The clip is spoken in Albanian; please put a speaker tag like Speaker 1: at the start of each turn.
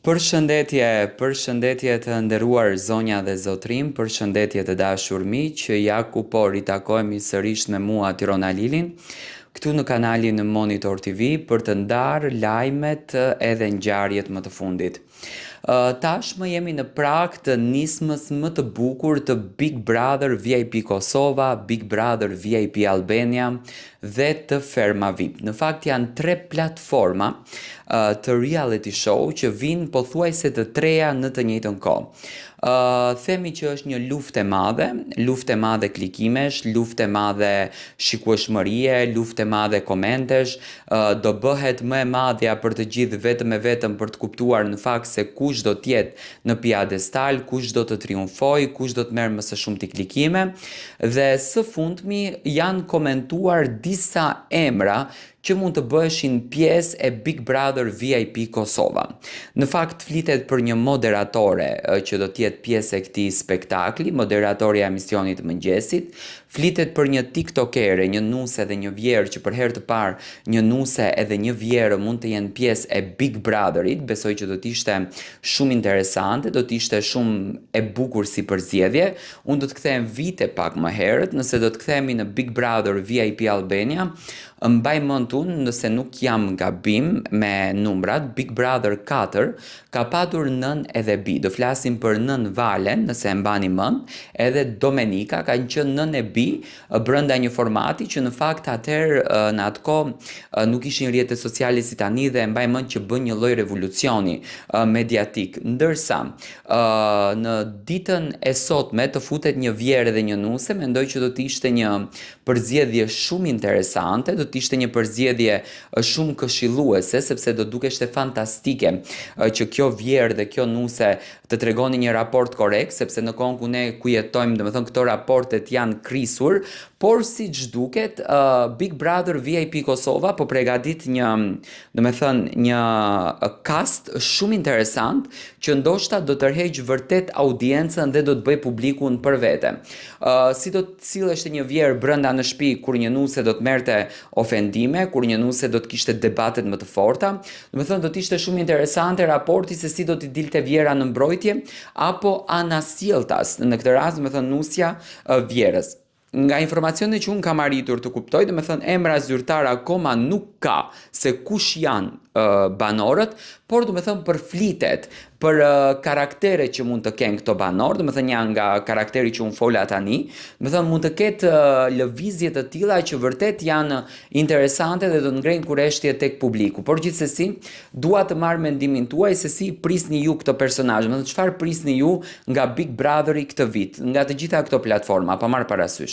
Speaker 1: Përshëndetje të nderuar zonja dhe zotrim, përshëndetje të dashur miq, ja ku po ritakohemi sërish me mua Tirona Lilin, këtu në kanalin Monitor TV për të ndarë lajmet edhe ngjarjet më të fundit. Tashmë jemi në prag të nismës më të bukur të Big Brother VIP Kosova, Big Brother VIP Albania dhe të Ferma VIP. Në fakt janë 3 platforma të reality show që vinë pothuajse të treja në të njëjtën kohë. Themi që është një luftë e madhe klikimesh, luftë e madhe shikueshmërie, luftë e madhe komentesh, do bëhet më e madhja për të gjithë vetëm e vetëm për të kuptuar në fakt se kush do t'jetë në piedestal, kush do të triumfoj, kush do të merr më së shumti klikime, dhe së fundmi janë komentuar disa emra që mund të bëheshin pjesë e Big Brother VIP Kosova. Në fakt flitet për një moderatore që do t'jetë pjesë e këtij spektakli, moderatorja e emisionit të mëngjesit, flitet për një tiktokere, një nuse dhe një vjerë që për herë të parë një nuse edhe një vjerë mund të jenë pjesë e Big Brotherit, besoj që do t'ishte shumë interesante, do t'ishte shumë e bukur si përzgjedhje. Unë do të kthehem vite pak më herët, nëse do të kthehemi në Big Brother VIP Albania, mbaj mend unë, nëse nuk jam gabim me numrat, Big Brother 4 ka patur nën edhe bi. Do flasim për nën Valen, nëse e mbani mend, edhe Domenika kanë qenë nën e bi brenda një formati që në fakt atëherë në atë kohë nuk ishin rrjetet sociale si tani dhe mbaj mend që bën një lloj revolucioni mediatik. Ndërsa në ditën e sotme të futet një vjerë dhe një nuse, mendoj që do të ishte një përzgjedhje shumë interesante, do të ishte një përzgjedhje shumë këshilluese, sepse do dukeshte fantastike që kjo vjerë dhe kjo nuse të tregoni një raport korrekt, sepse në kohën ku ne ku jetojmë, domethënë këto raportet janë krisur, por siç duket Big Brother VIP Kosova po përgatit një cast shumë interesant që ndoshta do tërheq vërtet audiencën dhe do të bëj publikun për vete. Si do të silleshte një vjerë brenda në shtëpi kur një nuse do të merrte ofendime, kur një nuse do të kishte debatet më të forta, domethënë do të ishte shumë interesante raporti se si do t'i dilte vjera në mbrojtje apo anasjelltas, në këtë rast domethënë nusja vjerës. Nga informacionet që unë kam arritur të kuptoj, domethënë emra zyrtar akoma nuk ka se kush janë banorët, por domethënë përflitet për karaktere që mund të kenë këto banorë, domethënë janë nga karakteri që unë fola tani, domethënë mund të ketë lëvizje të tilla që vërtet janë interesante dhe do të ngrejnë kurreshtje tek publiku. Por gjithsesi, dua të marr mendimin tuaj se si prisni ju këtë personazh, domethënë çfarë prisni ju nga Big Brotheri këtë vit, nga të gjitha këto platforma, pa marr parasysh.